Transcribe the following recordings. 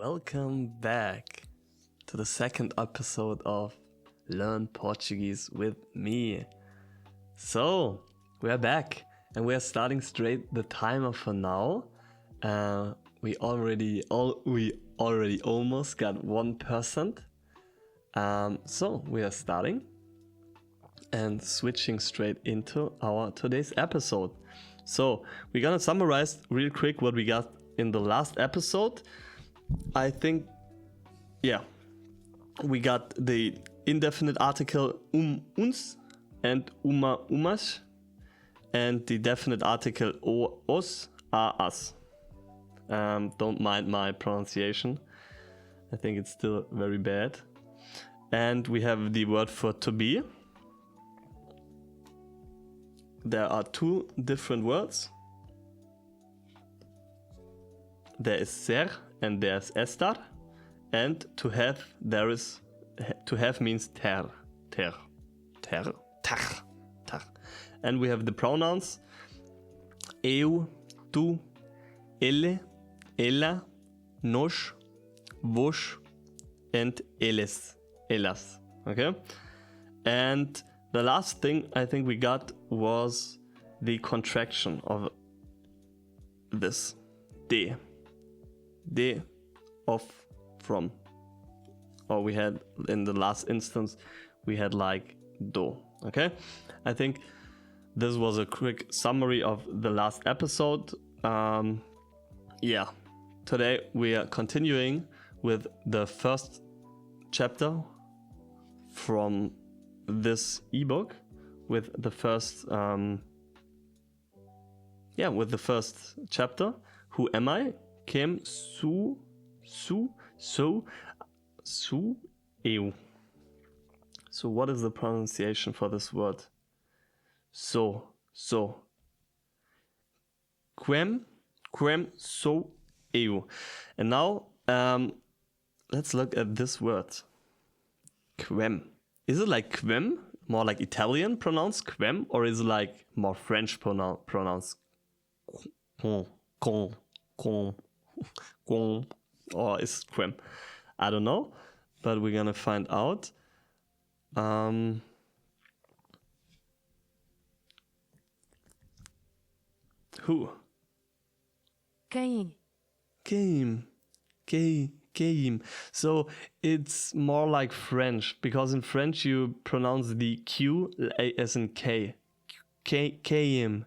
Welcome back to the second episode of Learn Portuguese with me. So, we're back and we're starting straight the timer for now. We already almost got 1%. So we are starting and switching straight into our today's episode. So we're gonna summarize real quick what we got in the last episode. I think, we got the indefinite article uns and umas, and the definite article os, us. Don't mind my pronunciation. I think it's still very bad. And we have the word for to be. There are two different words. There is ser and there's estar. And to have, to have means ter. And we have the pronouns eu, tu, ele, ela, nos, vos, and eles. Okay? And the last thing I think we got was the contraction of this. De of, from. Or we had, in the last instance, we had like do. Okay? I think this was a quick summary of the last episode. Today we are continuing with the first chapter from this ebook, with the first chapter. Who am I? Quem sou eu. So what is the pronunciation for this word? So. Quem sou eu. And now let's look at this word. Quem. Is it like quem, more like Italian pronounced quem, or is it like more French pronounced con, or is quem? I don't know, but we're gonna find out. Who? Quem. So it's more like French, because in French you pronounce the Q as in K. Quem. Quem.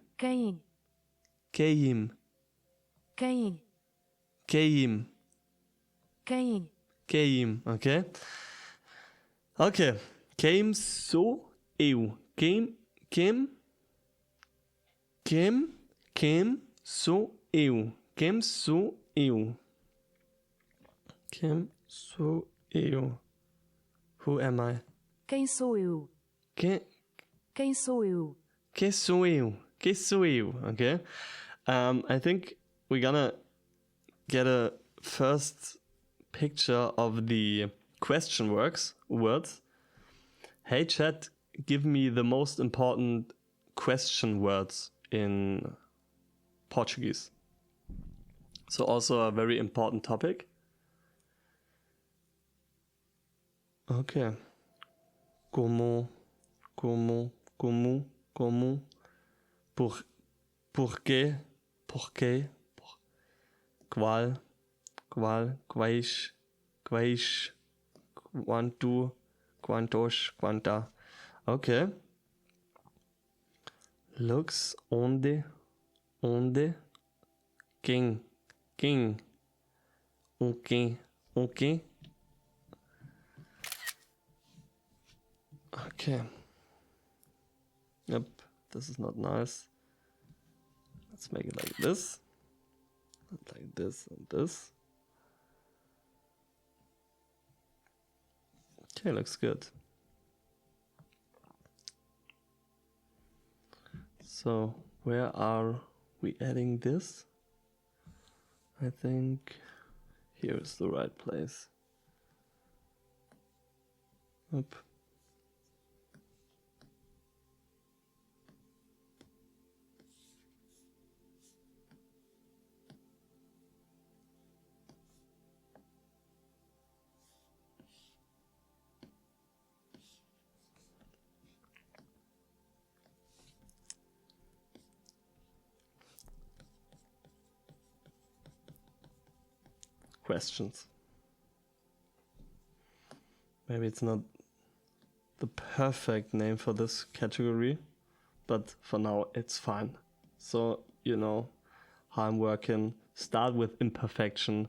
Okay? Okay. Quem sou eu? Quem sou eu? Quem sou eu? Quem sou eu? Who am I? Quem sou eu? Quem sou eu? Okay. I think we're gonna get a first picture of the question words. Hey chat, give me the most important question words in Portuguese. So also a very important topic. Okay. Como, porquê, qual, quais, quanto, quantos, quanta. Okay. Looks, onde, quem, okay. Okay. Yep, this is not nice. Let's make it like this. Like this and this. Okay, looks good. So, where are we adding this? I think here is the right place. Up. questions. Maybe it's not the perfect name for this category, but for now it's fine. So you know how I'm working. Start with imperfection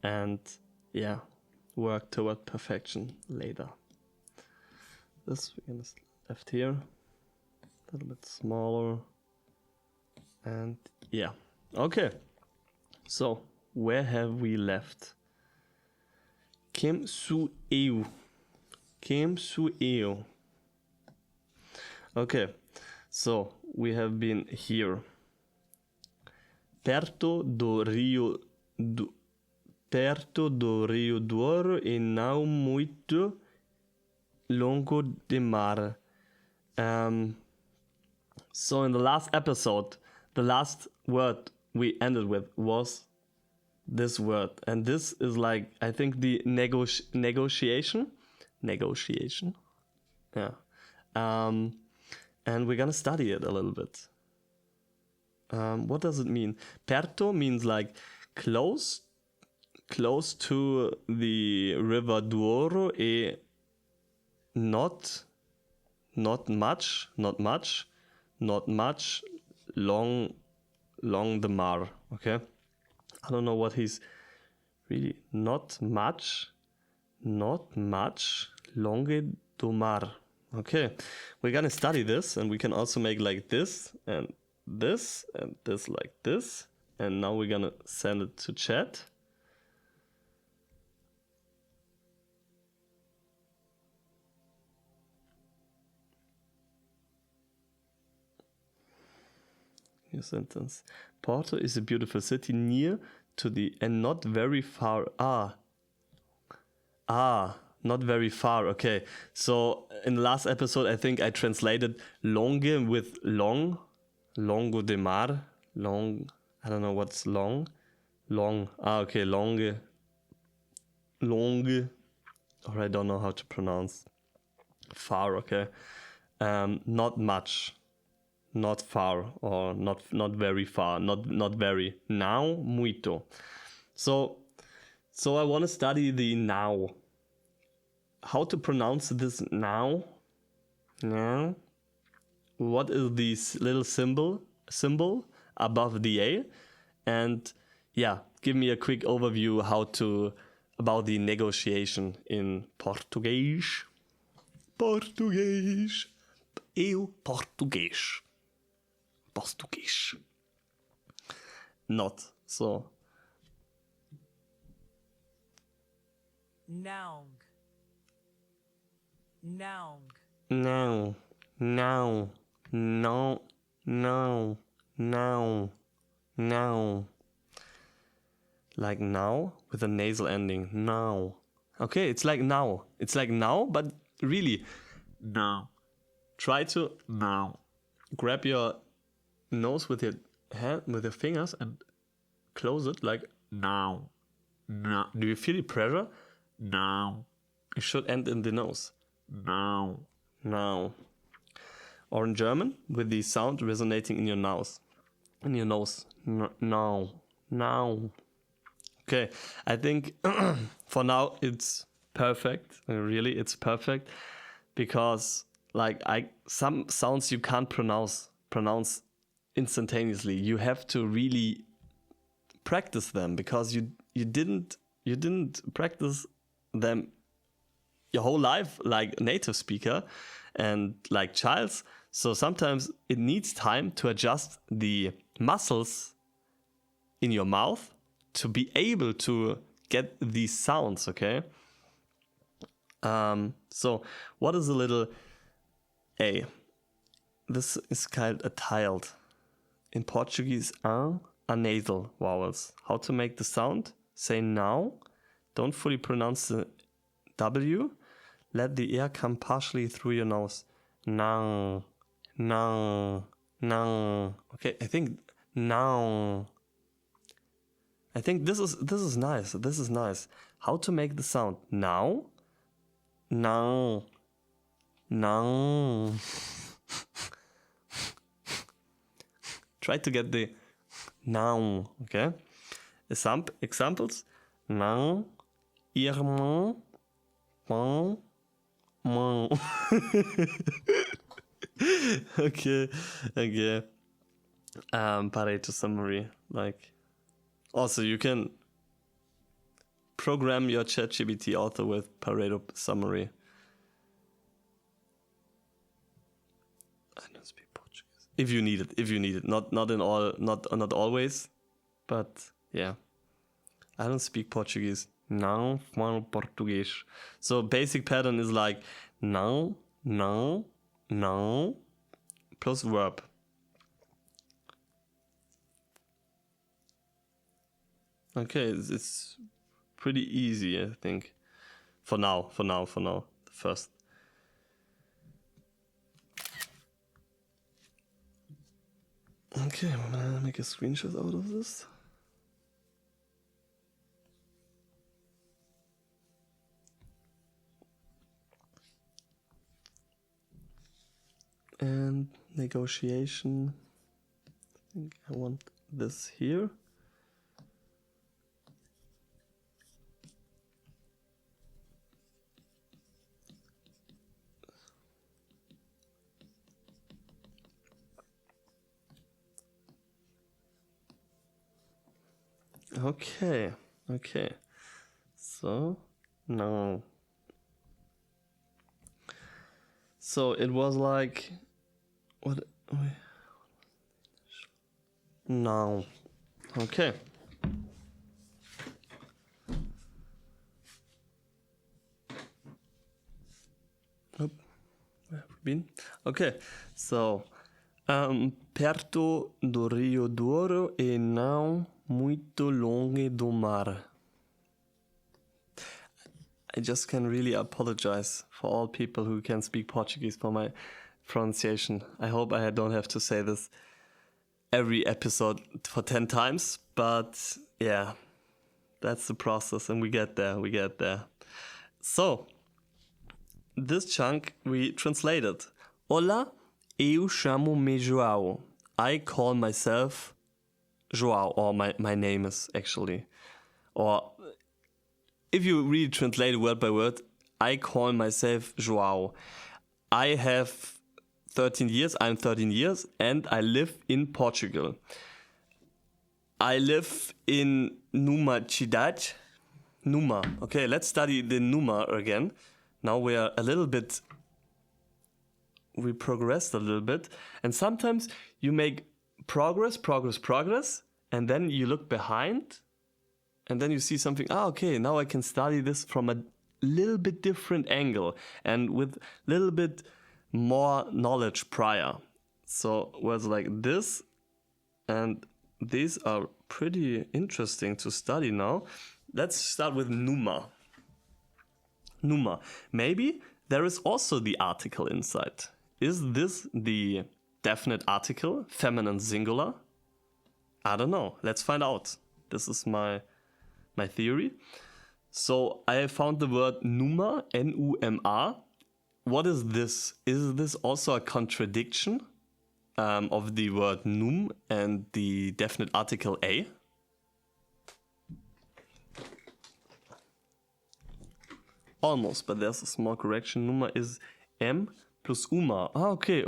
and yeah, work toward perfection later. This we're gonna left here, a little bit smaller, and yeah, okay. So where have we left? Quem sou eu? Quem sou eu? Okay, so we have been here. Perto do Rio Douro e não muito longo de mar. So in the last episode, the last word we ended with was this word, and this is like, I think, the negotiation. Yeah. And we're gonna study it a little bit. What does it mean? Perto means like close to the river Douro, e not much, long the mar. Okay, I don't know what he's really, not much, longe do mar. Okay, we're gonna study this, and we can also make like this and this and this like this, and now we're gonna send it to chat. New sentence. Porto is a beautiful city near to the and not very far. Not very far. Okay, so in the last episode I think I translated longe with longo de mar. Long, I don't know what's long. Okay, longe, or I don't know how to pronounce far. Okay, not much, not far, or not very far, not very. Now muito. So I want to study the now. How to pronounce this now? Now. What is this little symbol above the A? And yeah, give me a quick overview about the negotiation in Portuguese. Eu português. Not so. Noun. Now. Like now with a nasal ending. Now. Okay, it's like now. It's like now, but really now. Try to now. Grab your nose with your hand, with your fingers, and close it like now. Now. Do you feel the pressure? Now. It should end in the nose. Now. Or in German, with the sound resonating in your nose. Now. Okay, I think for now it's perfect. Really, it's perfect, because like some sounds you can't pronounce instantaneously. You have to really practice them, because you didn't practice them your whole life like native speaker and like childs. So sometimes it needs time to adjust the muscles in your mouth to be able to get these sounds, okay? So what is a little A? This is called a tilde. In Portuguese, are nasal vowels. How to make the sound? Say now. Don't fully pronounce the W. Let the air come partially through your nose. Now. Okay, I think now. I think this is nice. This is nice. How to make the sound? Now. Try to get the now. Okay. Examples. não, irmão, pão, mão. Okay. Pareto summary. Like, also you can program your ChatGPT author with Pareto summary. I don't speak Portuguese. If you need it. Not in all, not always, but yeah. I don't speak Portuguese. Não falo português. So basic pattern is like não plus verb. Okay, it's pretty easy, I think. For now. The first. Okay, I'm gonna make a screenshot out of this. And negotiation. I think I want this here. Okay. So now. So it was like what? Now. Okay. Where have we been? Okay. So perto do Rio Douro e não muito longe do mar. I just can really apologize for all people who can speak Portuguese for my pronunciation. I hope I don't have to say this every episode for 10 times, but yeah, that's the process and we get there. So, this chunk we translated. Olá, eu chamo-me João. I call myself João, or my name is actually. Or if you really translate it word by word, I call myself João. I have 13 years, I'm 13 years, and I live in Portugal. I live in Numa cidade. Numa. Okay, let's study the Numa again. Now we progressed a little bit. And sometimes you make progress, and then you look behind, and then you see something, okay, now I can study this from a little bit different angle and with a little bit more knowledge prior. So it was like this, and these are pretty interesting to study now. Let's start with Numa. Numa. Maybe there is also the article inside. Is this the definite article, feminine singular? I don't know. Let's find out. This is my theory. So I found the word Numa, N-U-M-A. What is this? Is this also a contradiction of the word num and the definite article a? Almost, but there's a small correction. Numa is M plus uma. Okay.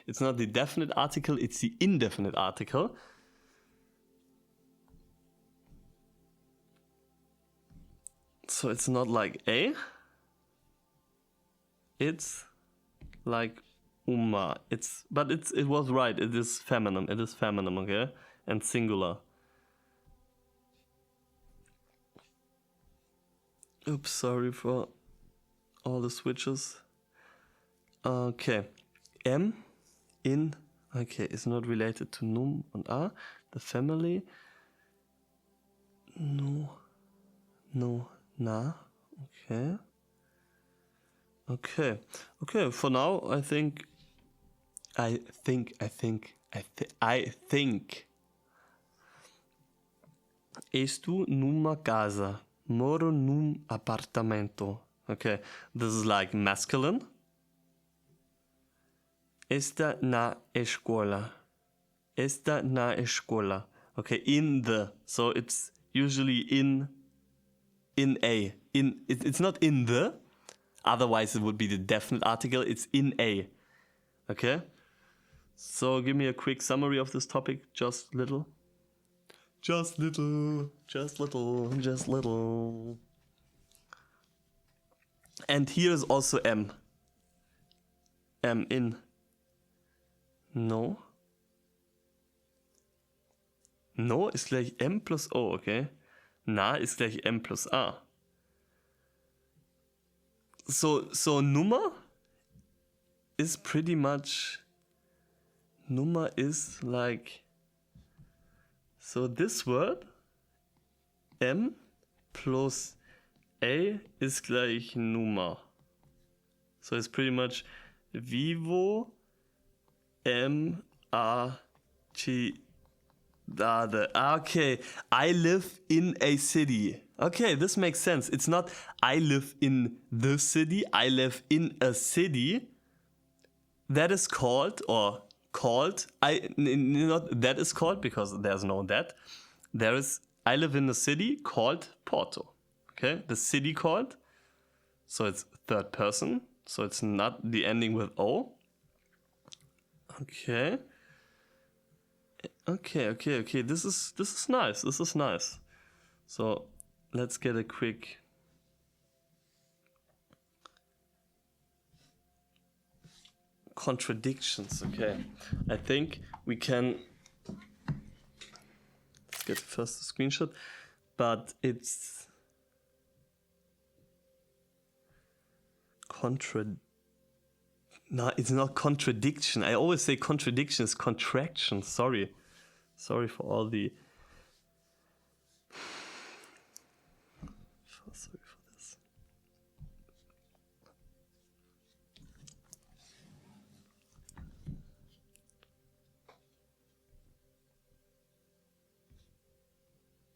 It's not the definite article, it's the indefinite article. So it's not like a. It's like uma. It was right. It is feminine. Okay? And singular. Oops, sorry for all the switches. Okay. M in, okay, is not related to num and a, the family. No, na. Okay. For now, I think. Estou numa casa. Moro num apartamento. Okay, this is like masculine. Está na escola. Okay, in the. So it's usually in in a. It's not in the, otherwise it would be the definite article. It's in a. Okay? So give me a quick summary of this topic, just little. Just little, just little, just little. And here is also M. M in. No. No ist gleich M plus O, okay? Na ist gleich M plus A. So Nummer is pretty much, Nummer is like, so this word, M plus A ist gleich Nummer. So it's pretty much vivo M A T. Okay, I live in a city. Okay, this makes sense. It's not I live in the city, I live in a city. That is called, or called, not that is called because there's no that. There is, I live in a city called Porto. Okay, the city called, so it's third person, so it's not the ending with O. Okay. Okay. This is nice. This is nice. So let's get a quick contradictions. Okay, I think we can. Let's get first a screenshot, but it's No, it's not contradiction. I always say contradiction is contraction. Sorry for all the. Sorry for this.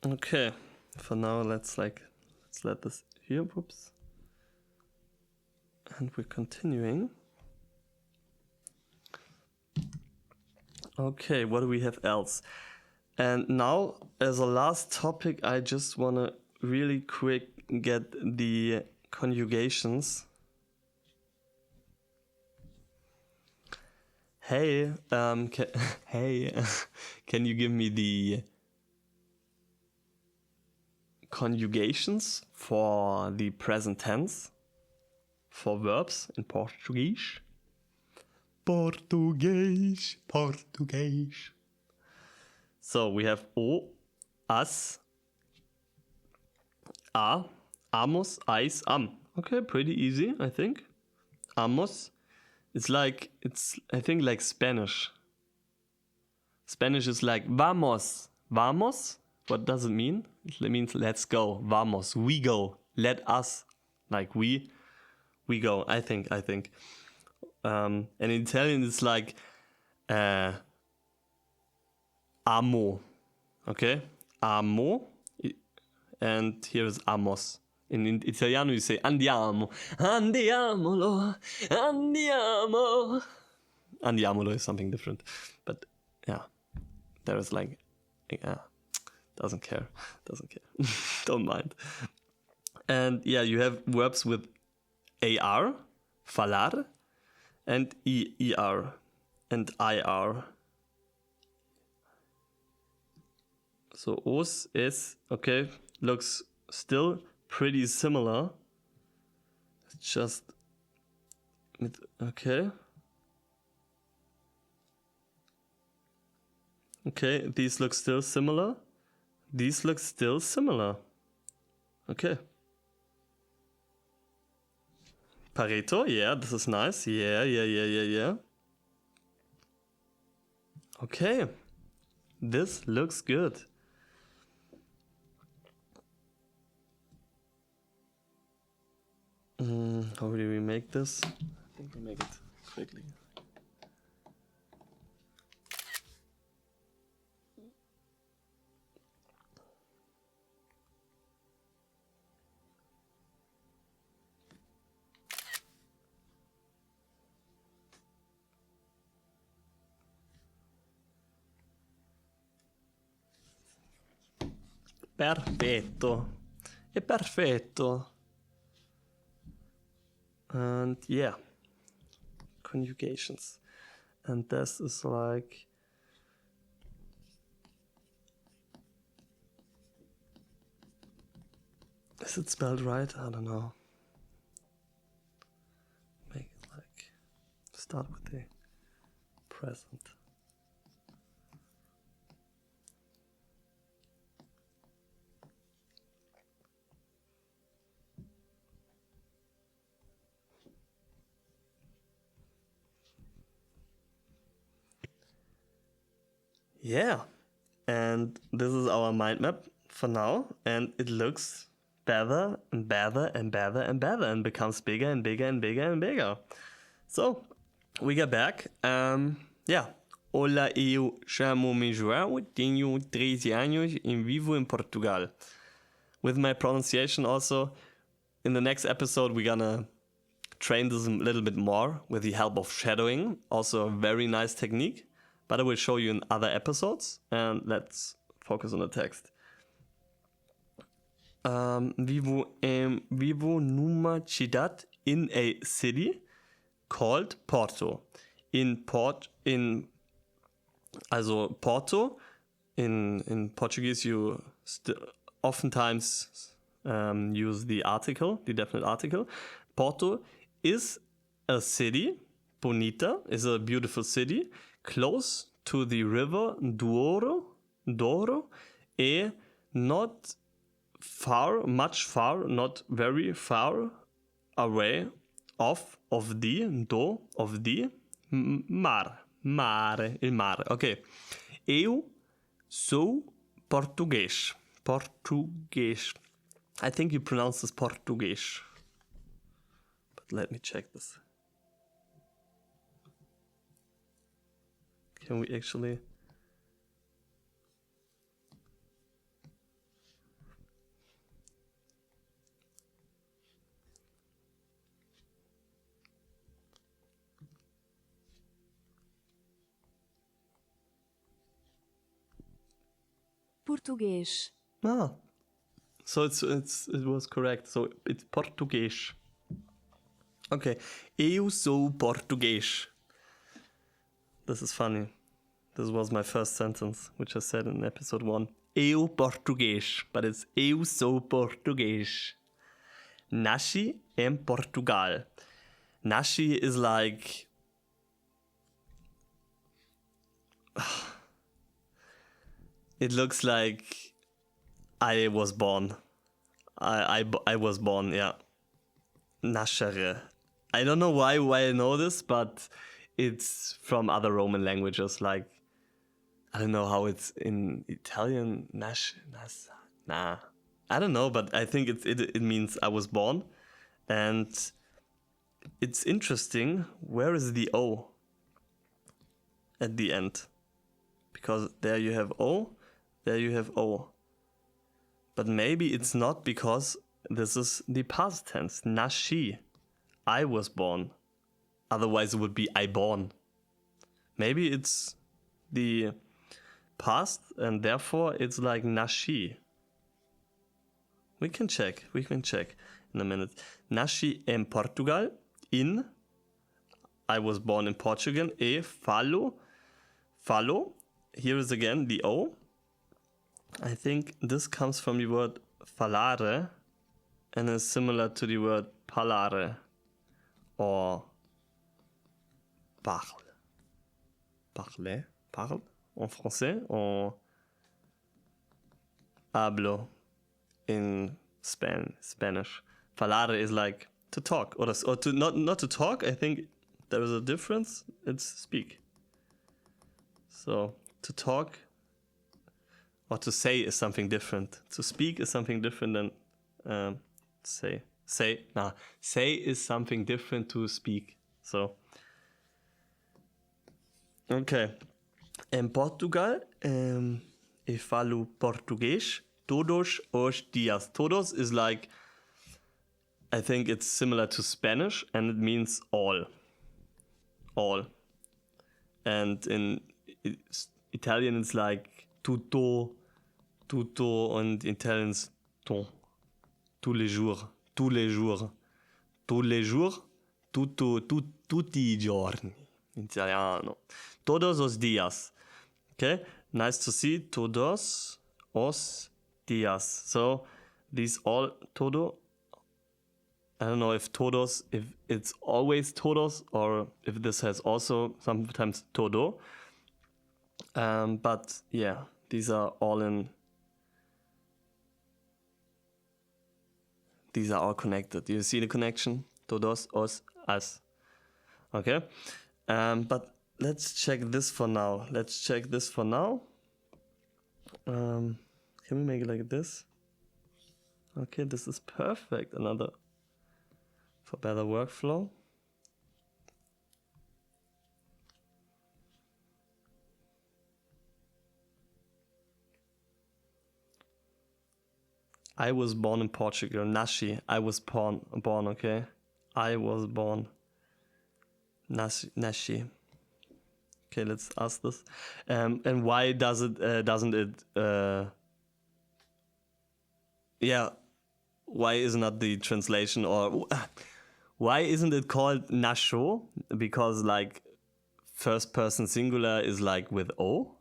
Okay, for now let's let this here. Whoops. And we're continuing. Okay, what do we have else? And now, as a last topic, I just want to really quick get the conjugations. Hey, can you give me the conjugations for the present tense for verbs in Portuguese? Portuguese. So we have o, as, a, amos, ais, am. Okay, pretty easy, I think. Amos, it's I think like Spanish. Spanish is like vamos. Vamos, what does it mean? It means let's go. Vamos, we go. Let us, like we go, I think. And in Italian it's like amo, okay? Amo, and here is amos. In Italiano you say andiamo, andiamolo, andiamo. Andiamolo is something different, but yeah, there is like, yeah, doesn't care, don't mind. And yeah, you have verbs with AR, falare, and ER and IR. So os, es, okay, looks still pretty similar. Just, okay. Okay, these look still similar. These look still similar. Okay. Pareto, yeah, this is nice. Yeah. Okay, this looks good. How do we make this? I think we make it quickly. Perfetto. è perfetto. And yeah, conjugations. And this is like, is it spelled right? I don't know. Make it like, start with the present. Yeah, and this is our mind map for now, and it looks better and better and better and better and becomes bigger and bigger and bigger and bigger. So we get back. Yeah. Olá, eu chamo-me João, tenho 13 anos e vivo em Portugal. With my pronunciation also, in the next episode we're gonna train this a little bit more with the help of shadowing. Also a very nice technique, but I will show you in other episodes. And let's focus on the text. Vivo numa cidade in a city called Porto. Also Porto, in Portuguese you oftentimes use the article, the definite article. Porto is a city, bonita, is a beautiful city, close to the river Douro, not far, much far, not very far away of the mare, il mare. Okay. Eu sou português. Português. I think you pronounce this Português. But let me check this. Can we actually... Português. Ah, so it was correct. So it's Português. Okay, eu sou português. This is funny. This was my first sentence, which I said in episode 1. Eu português, but it's eu sou português. Nasci em Portugal. Nasci is like... It looks like I was born. I was born, yeah. Nascere. I don't know why I know this, but it's from other Roman languages. Like, I don't know how it's in Italian. Nah. I don't know, but I think it means I was born. And it's interesting. Where is the O at the end? Because there you have O. There you have O. But maybe it's not, because this is the past tense. Nasci. I was born. Otherwise it would be I born. Maybe it's the past and therefore it's like nasci. We can check in a minute. Nasci em Portugal, I was born in Portugal, e falo. Here is again the O. I think this comes from the word falare and is similar to the word parlare or parle en français, or hablo in Spanish. Falare is like to talk, or to not to talk. I think there is a difference. It's speak. So to talk or to say is something different. To speak is something different than say. Say is something different to speak. So okay. Em Portugal, eu falo português todos os dias. Todos is like, I think it's similar to Spanish, and it means all. All. And in Italian it's like tutto, and in Italian it's ton. tous les jours, tous les jours, tous les jours, tutti I giorni, in italiano. Todos os dias. Okay, nice to see. Todos os dias. So these all todo. I don't know if todos, if it's always todos or if this has also sometimes todo. But yeah, these are all in. These are all connected. Do you see the connection? Todos, os, as. Okay. But let's check this for now. Let's check this for now. Can we make it like this? Okay, this is perfect. Another for better workflow. I was born in Portugal. Nasci. I was born. Okay. I was born. Nasci. Okay, let's ask this. And why doesn't it? Yeah. Why isn't that the translation, or why isn't it called nascio? Because like first person singular is like with O.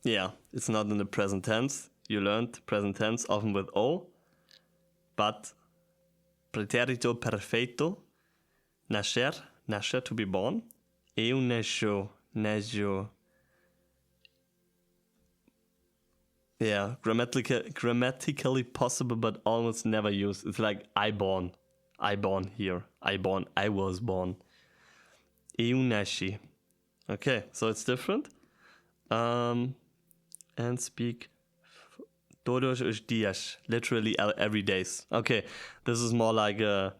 Yeah, it's not in the present tense. You learned present tense often with O. But pretérito perfeito, nascer, to be born. Eu nasceu. Yeah, grammatically possible, but almost never used. It's like I born here. I was born. Eu nasci. Okay, so it's different. And speak todos os dias, literally every days. Okay, this is more like a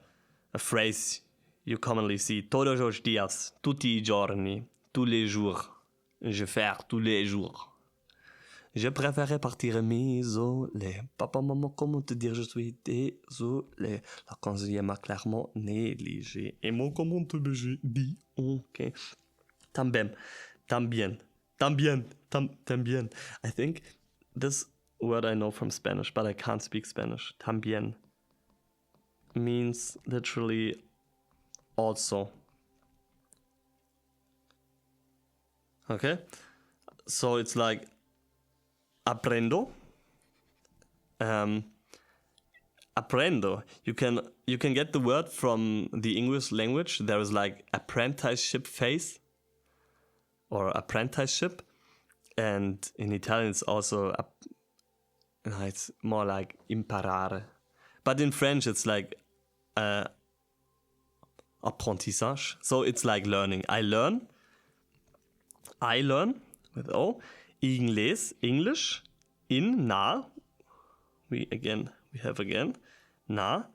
phrase you commonly see. Todos os dias, tutti I giorni, tous les jours. Je faire tous les jours. Je préférais partir m'isoler. Papa, maman, comment te dire je suis désolé. La conseillère m'a clairement négligé. Et moi, comment te dit? Ok. Também. I think this word I know from Spanish, but I can't speak Spanish. También means literally also. Okay? So it's like aprendo. Aprendo. You can get the word from the English language. There is like apprenticeship phase or apprenticeship, and in Italian it's also it's more like imparare. But in French it's like apprentissage. So it's like learning. I learn with O. English, in na. We have na,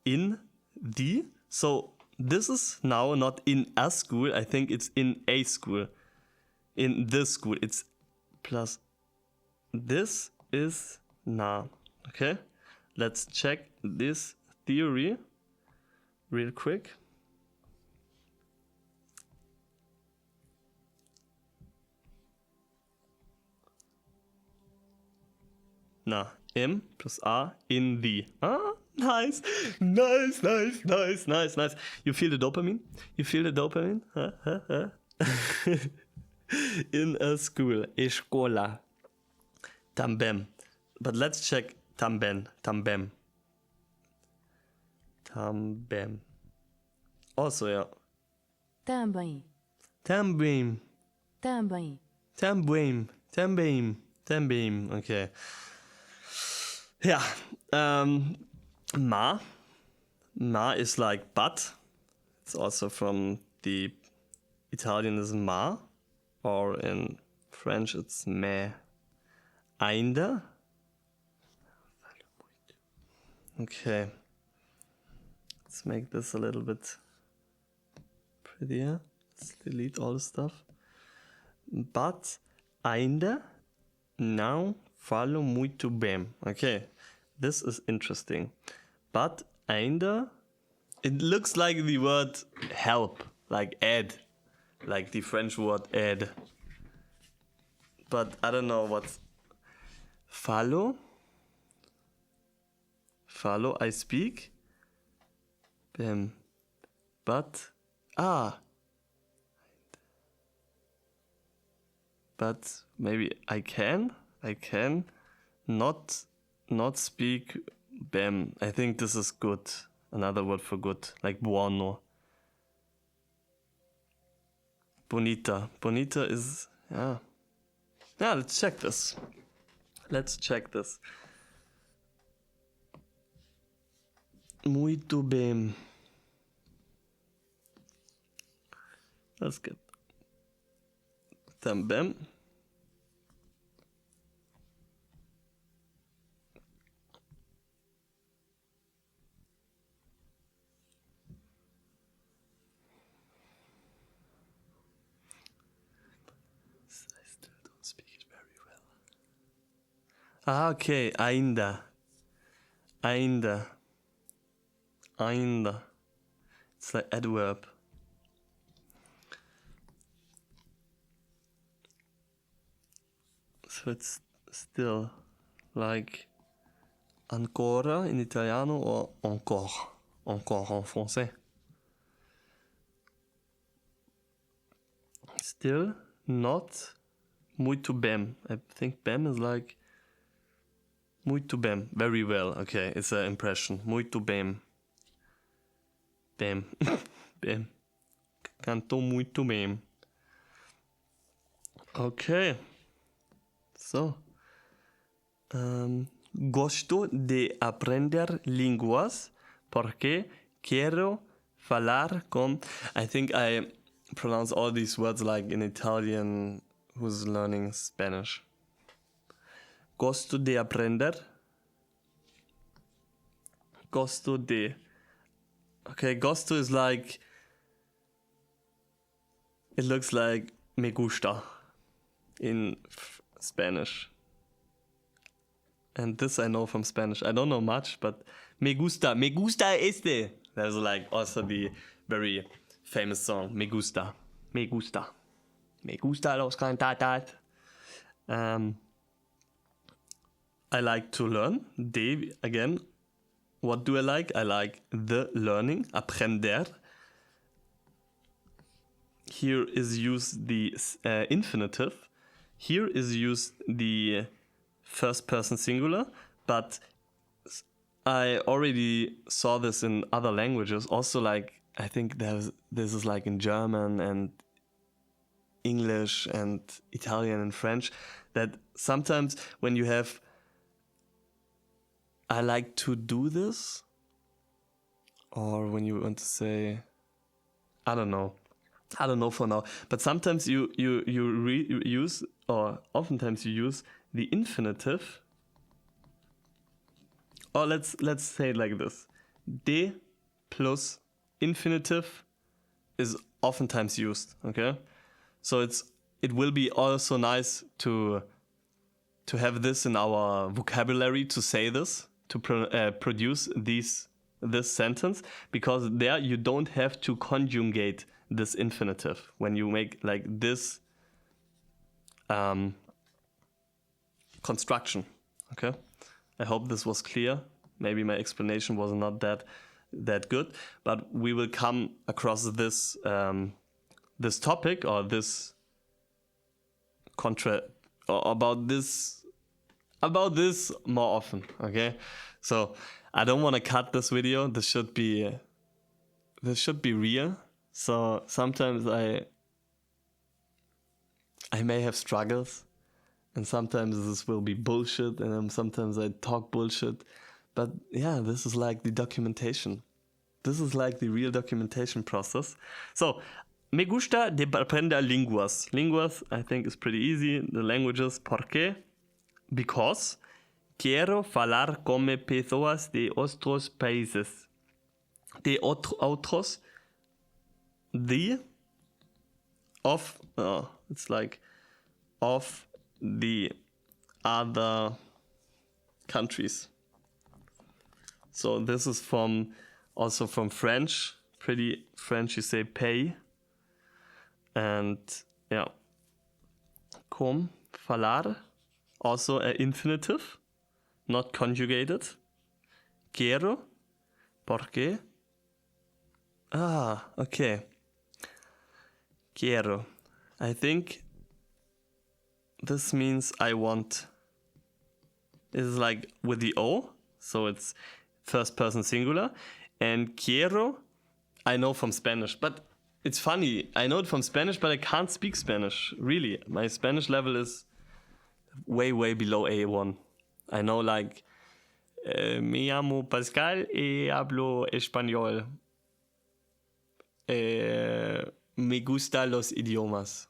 in die. So this is now not in a school. I think it's in a school. In this school, it's plus. This is na. Okay, let's check this theory real quick. Na, im plus a, in the. Ah, nice. You feel the dopamine? In a school, escola. Também. But let's check também. Also, yeah. Também. Okay. Yeah. Ma is like but. It's also from the Italian is ma, or in French it's mais. Ainda. Okay. Let's make this a little bit prettier. Let's delete all the stuff. But ainda não falo muito bem. Okay, this is interesting. But ainda, it looks like the word help, like add, like the French word add. but I don't know what's falo. Falo, I speak. But maybe I can not speak bem. I think this is good. Another word for good, like buono. Bonita. Bonita is, yeah, let's check this. Muito bem. That's good. Também. I still don't speak it very well. Okay, ainda. It's like adverb. So it's still like ancora in Italiano or encore en français. Still not muito bem. I think bem is like muito bem, very well. Okay, it's an impression. Muito bem. Bem. Bem. Cantou muito bem. Okay. So. Gosto de aprender línguas porque quiero falar con... I think I pronounce all these words like an Italian who's learning Spanish. Gosto de aprender. Gosto de... Okay, gosto is like... It looks like me gusta in Spanish. And this I know from Spanish. I don't know much, but me gusta este. There's like also the very famous song, me gusta los cantatas. I like to learn. De, again, what do I like? I like the learning, aprender. Here is used the infinitive. Here is used the first person singular, but I already saw this in other languages. Also, like, I think this is like in German and English and Italian and French, that sometimes when you have I like to do this, or when you want to say, I don't know for now, but sometimes you use, or oftentimes you use the infinitive, or let's say it like this. De plus infinitive is oftentimes used, okay? So it will be also nice to have this in our vocabulary, to say this, to produce this sentence, because there you don't have to conjugate this infinitive when you make like this construction. Okay, I hope this was clear. Maybe my explanation was not that good, but we will come across this this topic, or this about this more often. Okay, so I don't want to cut this video. This should be real. So sometimes I may have struggles, and sometimes this will be bullshit, and then sometimes I talk bullshit. But yeah, this is like the documentation. This is like the real documentation process. So, me gusta de aprender lenguas. Lenguas, I think, is pretty easy. The languages, ¿por qué? Because quiero falar como pessoas de otros países. De otros. It's like of the other countries. So this is also from French. Pretty French, you say pay. And yeah, comme falare, also an infinitive, not conjugated. Quiero, porque. Ah, okay. Quiero. I think this means I want. This is like with the O, so it's first person singular. And quiero, I know from Spanish, but it's funny. I know it from Spanish, but I can't speak Spanish. Really, my Spanish level is way, way below A1. I know like, me llamo Pascal y hablo español. Me gusta los idiomas.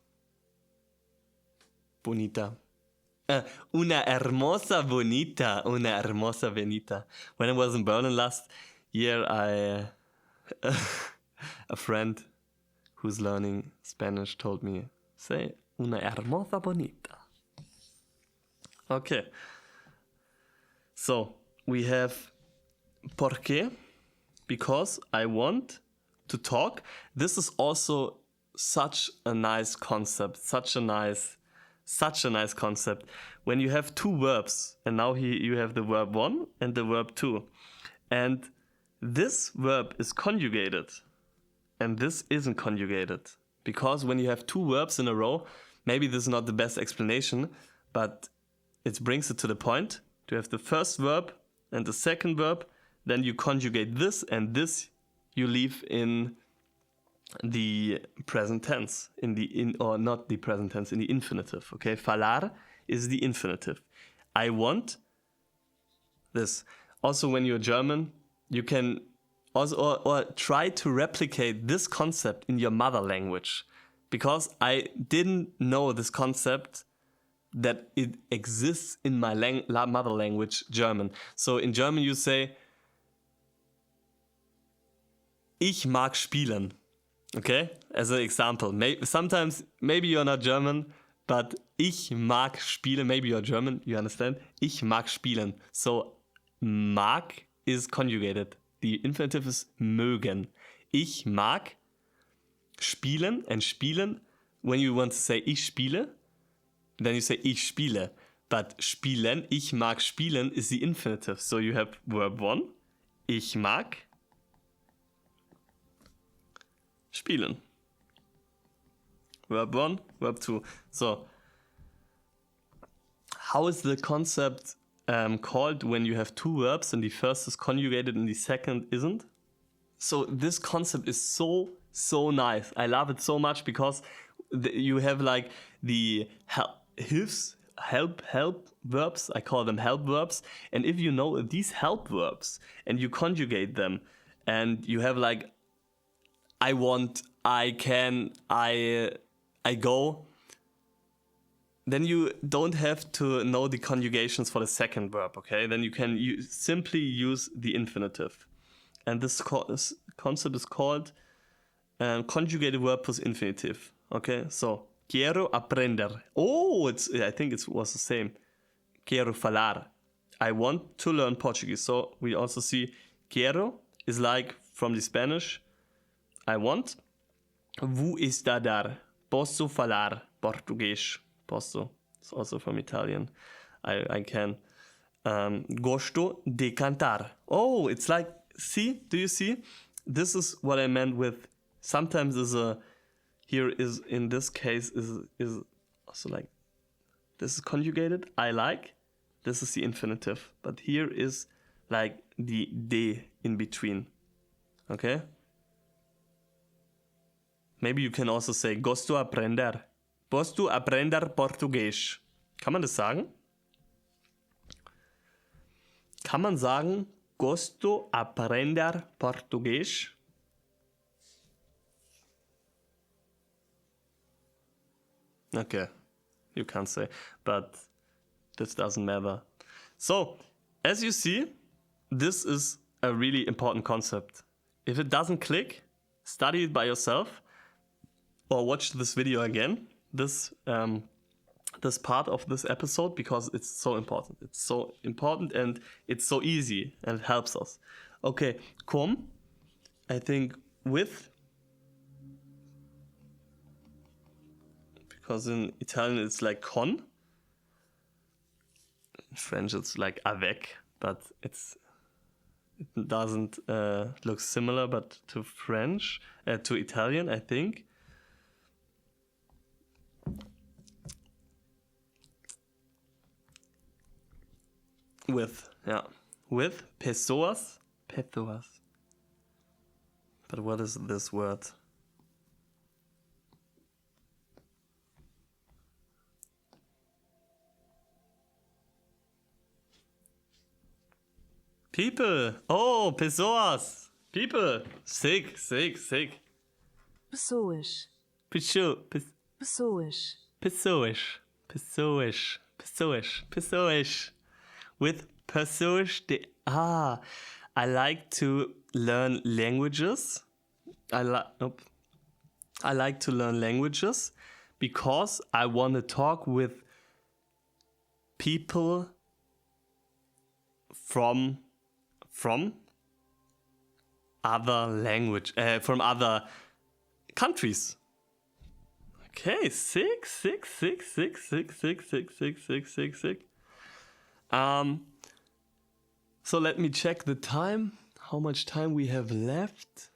Bonita. Una hermosa bonita. Una hermosa bonita. When I was in Berlin last year, a friend who's learning Spanish told me, say, una hermosa bonita. Okay. So, we have porque, because I want to talk. This is also such a nice concept, such a nice concept. When you have two verbs, and now here you have the verb 1 and the verb 2. And this verb is conjugated, and this isn't conjugated. Because when you have two verbs in a row, maybe this is not the best explanation, but it brings it to the point. You have the first verb and the second verb, then you conjugate this, and this you leave in the present tense, or not the present tense, in the infinitive. Okay, falare is the infinitive. I want this. Also, when you're German, you can also or try to replicate this concept in your mother language, because I didn't know this concept that it exists in my mother language, German. So in German you say, ich mag spielen. Okay, as an example. Sometimes, maybe you're not German, but ich mag spielen. Maybe you're German, you understand? Ich mag spielen. So, mag is conjugated. The infinitive is mögen. Ich mag spielen, and spielen, when you want to say ich spiele, then you say ich spiele. But spielen, ich mag spielen, is the infinitive. So you have verb 1, ich mag spielen. Verb 1, verb 2. So, how is the concept called when you have two verbs and the first is conjugated and the second isn't? So this concept is so nice. I love it so much because you have like the help verbs. I call them help verbs. And if you know these help verbs and you conjugate them, and you have like I want, I can, I go, then you don't have to know the conjugations for the second verb, okay? Then you can simply use the infinitive. And this concept is called conjugated verb plus infinitive, okay? So, quiero aprender. Oh, I think it was the same. Quiero falar. I want to learn Portuguese. So, we also see quiero is like from the Spanish, I want. Vou estudar. Posso falar português. Posso. It's also from Italian. I can. Gosto de cantar. Oh, it's like, see? Do you see? This is what I meant with, sometimes here is, in this case, is also like, this is conjugated, I like. This is the infinitive. But here is like the de in between. Okay? Maybe you can also say, gosto aprender. Gosto aprender português. Kann man das sagen? Kann man sagen, gosto aprender português? Okay, you can't say, but this doesn't matter. So, as you see, this is a really important concept. If it doesn't click, study it by yourself, or watch this video again, this part of this episode, because it's so important. It's so important and it's so easy and it helps us. Okay, con, I think with, because in Italian it's like con, French it's like avec, but it doesn't look similar, but to French, to Italian, I think. With, yeah. With pessoas. Pessoas. But what is this word? People. Oh, pessoas. People. Sick. Pessoas. Pessoas. Pessoas. Pessoas. With pessoas I like to learn languages. I like to learn languages because I want to talk with people from from other countries. Okay, sick. So let me check the time. How much time we have left?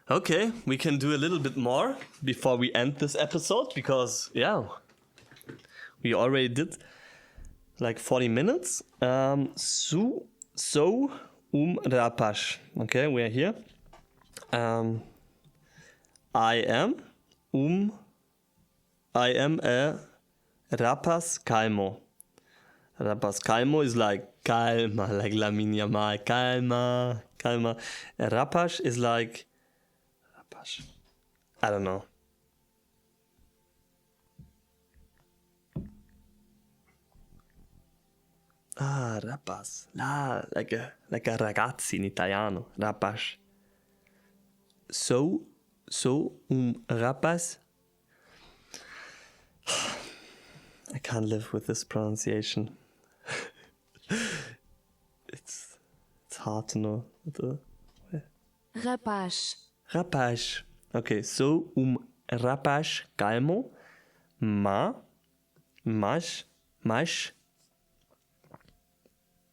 Okay, we can do a little bit more before we end this episode because, yeah, we already did like 40 minutes. Rapaz. Okay, we are here. I am a rapaz calmo. Rapaz calmo is like calma, like Lamin Yamal, calma. Rapaz is like, I don't know. Rapaz. Like a ragazzi in Italiano. Rapaz. So rapaz. I can't live with this pronunciation. It's hard to know. Rapaz. Okay, so rapaz calmo, mas.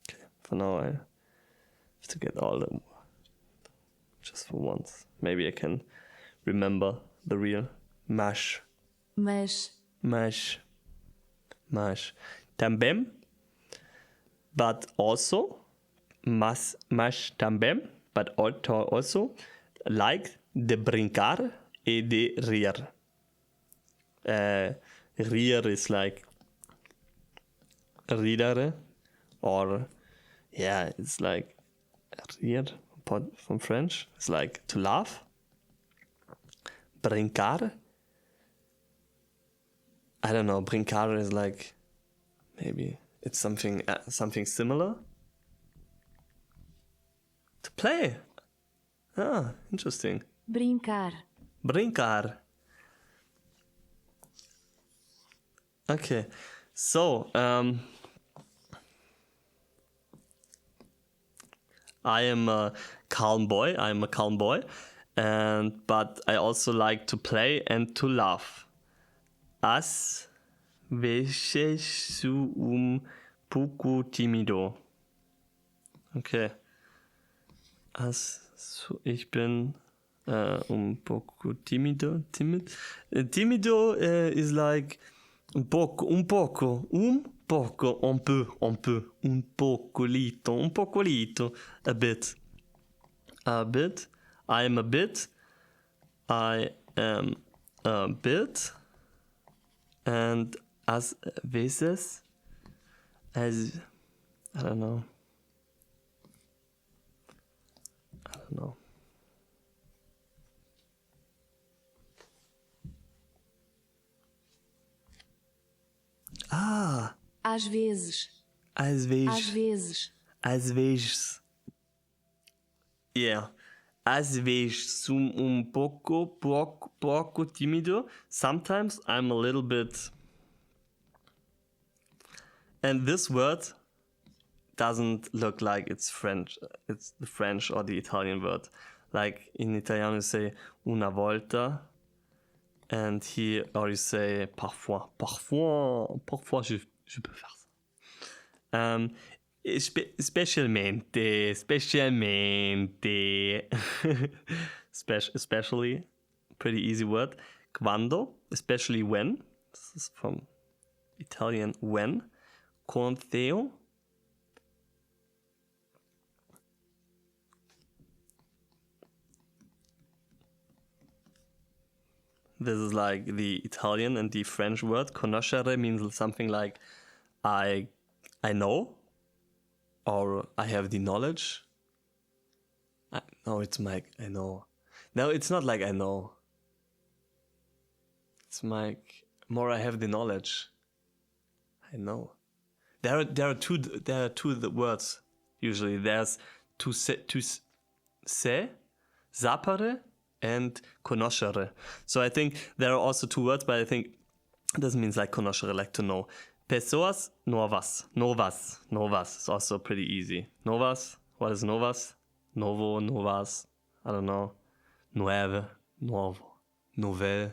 Okay, for now I have to get all the just for once. Maybe I can remember the real mas. Também, but also mas também, but also like de brincar e de rir. Rir is like ridere, or yeah, it's like rir from French. It's like to laugh. Brincar. I don't know. Brincar is like maybe it's something similar. To play. Ah, interesting. Brincar. Okay, so I am a calm boy. But I also like to play and to laugh. Às vezes sou pouco tímido. Okay. Ich bin pouco tímido. Tímido is like un poco, un peu, un pocolito, a bit. I am a bit. And as veces, as I don't know. Às vezes. Yeah. Às vezes sou pouco tímido. Sometimes I'm a little bit. And this word doesn't look like it's French. It's the French or the Italian word. Like in Italiano you say una volta. And here, or you say parfois je peux faire ça. Specialmente. Especially, pretty easy word. Quando, especially when. This is from Italian, when. Quando. This is like the Italian and the French word. Conoscere means something like I know, or I have the knowledge. No, it's like I know. No, it's not like I know. It's like more I have the knowledge. I know. There are two words usually. There's to se, sapere, and conoscere. So I think there are also two words, but I think this means like conoscere, like to know. Pessoas novas. Novas is also pretty easy. Novas, what is novas? Novo, novas, I don't know. Nuove, nuovo, novel,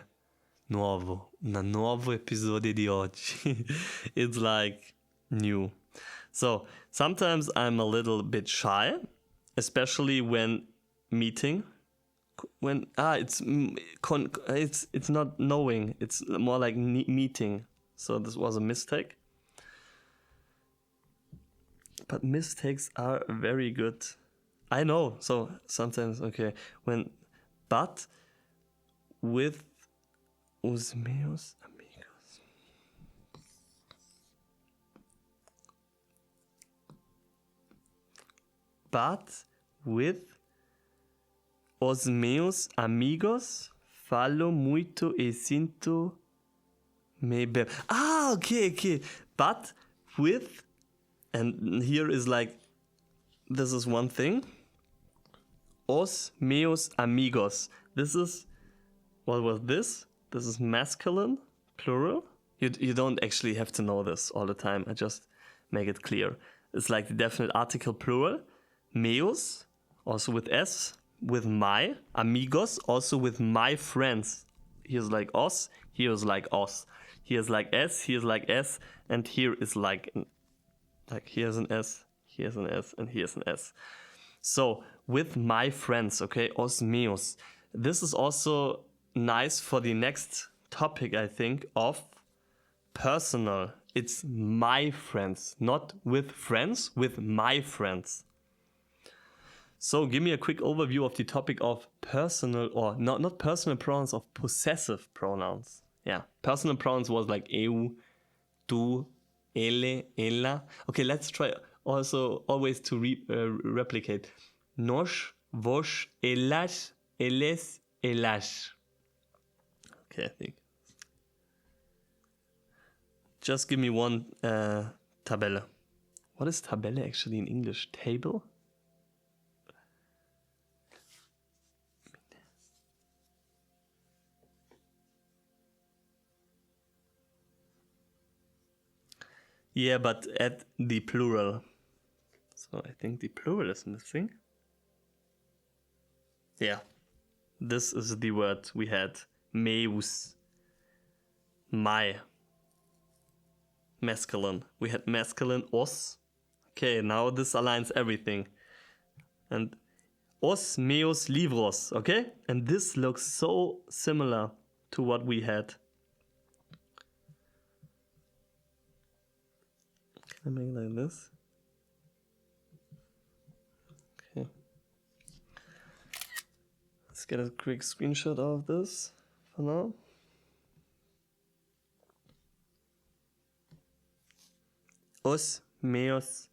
nuovo. Un nuovo episodio di oggi. It's like new. So sometimes I'm a little bit shy, especially when meeting. When it's not knowing, it's more like meeting. So this was a mistake. But mistakes are very good. I know. So sometimes okay. But with os meus amigos. But with os meus amigos falo muito e sinto-me bem. Okay. But with, and here is like, this is one thing. Os meus amigos. This is, what was this? This is masculine, plural. You don't actually have to know this all the time. I just make it clear. It's like the definite article plural. Meus, also with S. With my amigos, also with my friends. Here's like os, here's like os. Here's like S, here's like S, and here is like here's an S, here's an S, and here's an S. So with my friends, okay, os meus. This is also nice for the next topic, I think, of personal. It's my friends, not with friends, with my friends. So give me a quick overview of the topic of personal, or not personal pronouns, of possessive pronouns. Yeah, personal pronouns was like eu, tu, ele, ella. Okay, let's try also always to replicate. Nós, vós, elas, eles, elas. Okay, I think. Just give me one tabelle. What is tabelle actually in English? Table? Yeah, but add the plural. So I think the plural is missing. Yeah. This is the word we had. Meus. My. Masculine. We had masculine os. Okay, now this aligns everything. And os meus livros, okay? And this looks so similar to what we had. Can I make like this? Okay. Let's get a quick screenshot of this for now. Os meus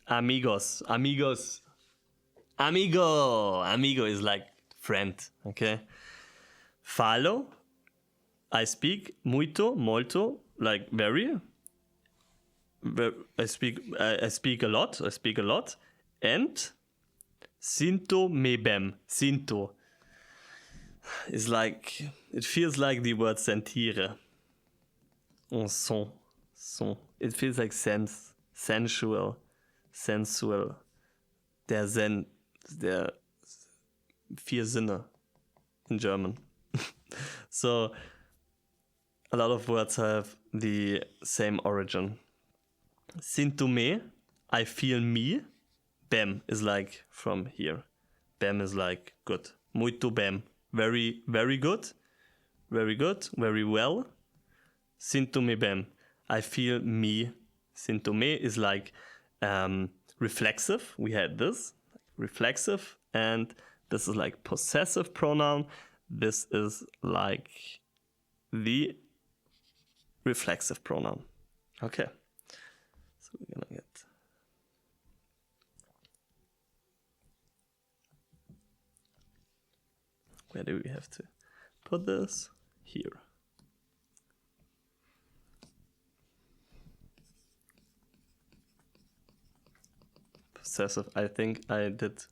amigos. Amigo is like friend, okay? Falo, I speak. Molto, like very. I speak a lot. And sinto-me bem. Sinto is like, it feels like the word sentire. Un son. It feels like sensual. Der vier Sinne. in German. So a lot of words have the same origin. Sinto me, I feel me. Bem is like from here. Bem is like good. Muito bem. Very, very good. Very good. Very well. Sinto me bem. I feel me. Sinto me is like reflexive. We had this. Reflexive. And this is like possessive pronoun. This is like the reflexive pronoun. Okay. So we're gonna get... Where do we have to put this? Here. Possessive. I think I did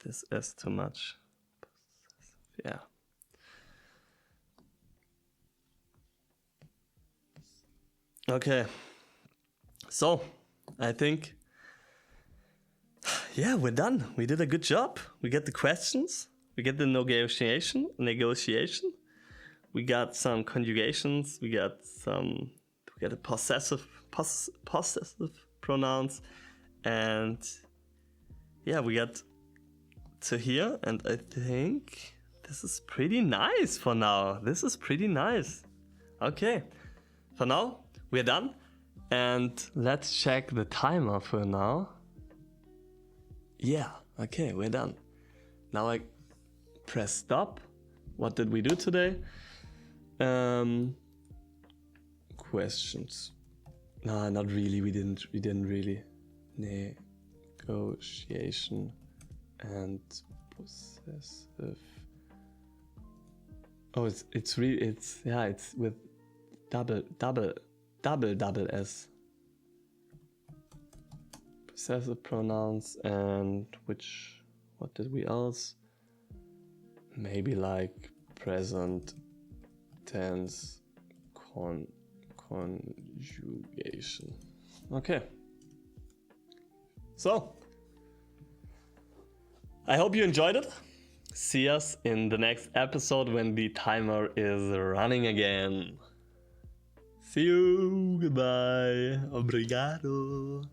this as too much. Possessive. Yeah. Okay. So, I think, yeah, we're done. We did a good job. We get the questions. We get the negotiation. We got some conjugations. We got a possessive pronouns. And yeah, we got to here. And I think this is pretty nice for now. This is pretty nice. Okay. For now, we're done. And let's check the timer for now. Yeah, okay, we're done. Now I press stop. What did we do today? Questions. No, not really. We didn't really. Negotiation and possessive. Oh, it's with double S. Possessive pronouns and what did we else? Maybe like present tense conjugation. Okay. So, I hope you enjoyed it. See us in the next episode when the timer is running again. See you. Goodbye. Obrigado.